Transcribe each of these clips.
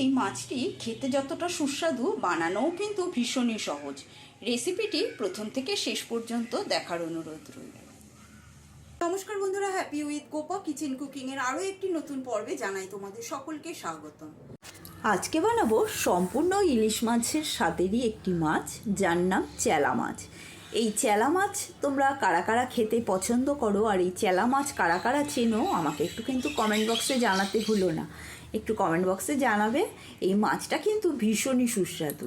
এই মাছটি খেতে যতটা সুস্বাদু বানানোও কিন্তু ভীষণই সহজ। রেসিপিটি প্রথম থেকে শেষ পর্যন্ত দেখার অনুরোধ রইল। নমস্কার বন্ধুরা, হ্যাপি উইথ গোপা কিচেন কুকিংয়ের আরও একটি নতুন পর্বে জানাই তোমাদের সকলকে স্বাগতম। আজকে বানাবো সম্পূর্ণ ইলিশ মাছের স্বাদেরই একটি মাছ, যার নাম চেলা মাছ। এই চেলা মাছ তোমরা কারা কারা খেতে পছন্দ করো আর এই চেলা মাছ কারা কারা চেনো আমাকে একটু কিন্তু কমেন্ট বক্সে জানাতে ভুলো না। একটু কমেন্ট বক্সে জানাবে। এই মাছটা কিন্তু ভীষণই সুস্বাদু।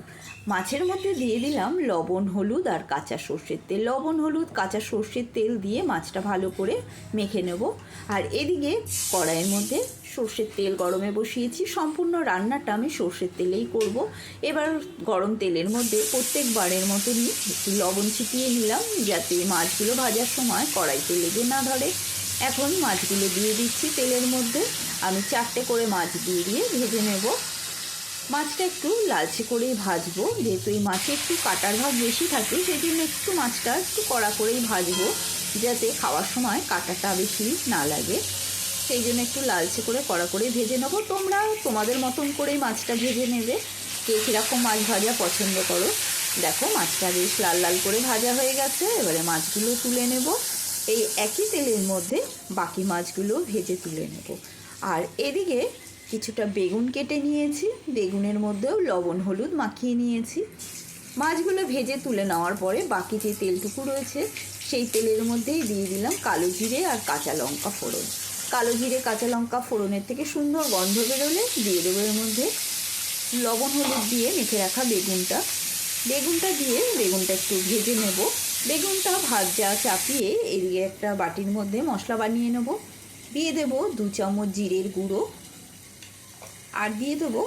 মাছের মধ্যে দিয়ে দিলাম লবণ, হলুদ আর কাঁচা সর্ষের তেল। লবণ, হলুদ, কাঁচা সর্ষের তেল দিয়ে মাছটা ভালো করে মেখে নেব। আর এদিকে কড়াইয়ের মধ্যে সর্ষের তেল গরমে বসিয়েছি। সম্পূর্ণ রান্নাটা আমি সর্ষের তেলেই করব। এবার গরম তেলের মধ্যে প্রত্যেকবারের মতনই একটু লবণ ছিটিয়ে নিলাম, যাতে মাছগুলো ভাজার সময় কড়াইতে লেগে না ধরে। এখন মাছগুলো দিয়ে দিচ্ছি তেলের মধ্যে। আমি 4টে করে মাছ দিয়ে ভেজে নেব। মাছটা একটু লালচে করেই ভাজবো, যেহেতু এই মাছে একটু কাটার ভাগ বেশি থাকে, সেই জন্য একটু মাছটা একটু কড়া করেই ভাজবো, যাতে খাওয়ার সময় কাটাটা বেশি না লাগে। সেই জন্য একটু লালচে করে কড়া করে ভেজে নেবো। তোমরা তোমাদের মতন করেই মাছটা ভেজে নেবে, কে কীরকম মাছ ভাজা পছন্দ করো। দেখো মাছটা বেশ লাল লাল করে ভাজা হয়ে গেছে। এবারে মাছগুলো তুলে নেব। এই একই তেলের মধ্যে বাকি মাছগুলো ভেজে তুলে নেব। আর এদিকে কিছুটা বেগুন কেটে নিয়েছি, বেগুনের মধ্যেও লবণ হলুদ মাখিয়ে নিয়েছি। মাছগুলো ভেজে তুলে নেওয়ার পরে বাকি যে তেলটুকু রয়েছে সেই তেলের মধ্যেই দিয়ে দিলাম কালো জিরে আর কাঁচা লঙ্কা ফোড়ন। কালো জিরে কাঁচা লঙ্কা ফোড়নের থেকে সুন্দর গন্ধ বেরোলে দিয়ে দেবো এর মধ্যে লবণ হলুদ দিয়ে মেখে রাখা বেগুনটা। বেগুনটা দিয়ে বেগুনটা একটু ভেজে নেব। বেগুনটা ভাজা চাপিয়ে এদিকে একটা বাটির মধ্যে মশলা বানিয়ে নেব। দিয়ে দেব 2 চামচ জিরের গুঁড়ো, আর দিয়ে দেবো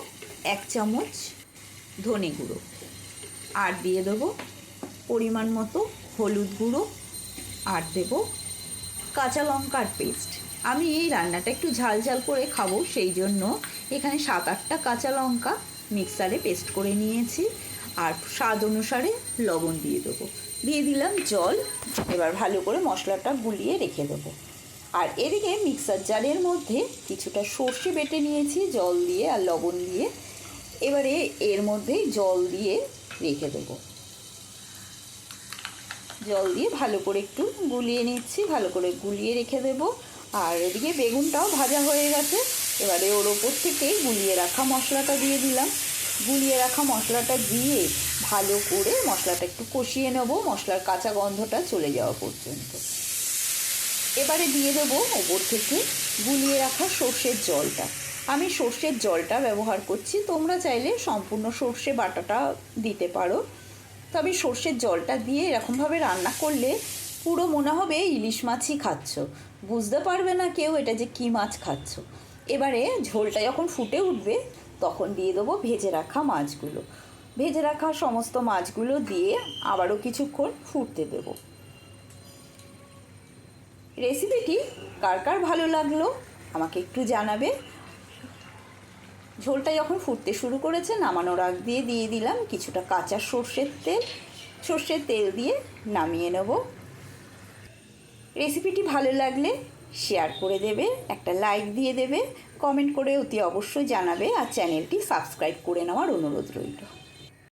1 চামচ ধনে গুঁড়ো, আর দিয়ে দেবো পরিমাণ মতো হলুদ গুঁড়ো, আর দেব কাঁচা লঙ্কার পেস্ট। আমি এই রান্নাটা একটু ঝাল ঝাল করে খাবো, সেই জন্য এখানে 7-8টা কাঁচা লঙ্কা মিক্সারে পেস্ট করে নিয়েছি। আর স্বাদ অনুসারে লবণ দিয়ে দেবো। দিয়ে দিলাম জল। এবার ভালো করে মশলাটা গুলিয়ে রেখে দেবো। আর এদিকে মিক্সার জারের মধ্যে কিছুটা সর্ষে বেটে নিয়েছি জল দিয়ে আর লবণ দিয়ে। এবারে এর মধ্যে জল দিয়ে রেখে দেবো। জল দিয়ে ভালো করে একটু গুলিয়ে নিচ্ছি, ভালো করে গুলিয়ে রেখে দেবো। আর এদিকে বেগুনটাও ভাজা হয়ে গেছে। এবারে ওর ওপর থেকে গুলিয়ে রাখা মশলাটা দিয়ে দিলাম। গুলিয়ে রাখা মশলাটা দিয়ে ভালো করে মশলাটা একটু কষিয়ে নেব, মশলার কাঁচা গন্ধটা চলে যাওয়া পর্যন্ত। এবারে দিয়ে দেবো ওপর থেকে গুলিয়ে রাখা সর্ষের জলটা। আমি সর্ষের জলটা ব্যবহার করছি, তোমরা চাইলে সম্পূর্ণ সর্ষে বাটাটা দিতে পারো। তবে সর্ষের জলটা দিয়ে এরকমভাবে রান্না করলে পুরো মনে হবে ইলিশ মাছই খাচ্ছ, বুঝতে পারবে না কেউ এটা যে কী মাছ খাচ্ছ। এবারে ঝোলটা যখন ফুটে উঠবে তখন দিয়ে দেবো ভেজে রাখা মাছগুলো। ভেজে রাখা সমস্ত মাছগুলো দিয়ে আবারও কিছুক্ষণ ফুটতে দেবো। রেসিপিটি কার কার ভালো লাগলো আমাকে একটু জানাবে। ঝোলটা যখন ফুটতে শুরু করেছে নামানোর আগ দিয়ে দিয়ে দিলাম কিছুটা কাঁচা সর্ষের তেল। সর্ষের তেল দিয়ে নামিয়ে নেব। রেসিপিটি ভালো লাগলে শেয়ার করে দেবে, একটা লাইক দিয়ে দেবে, কমেন্ট করে অতি অবশ্যই জানাবে, আর চ্যানেলটি সাবস্ক্রাইব করে নেওয়ার অনুরোধ রইল।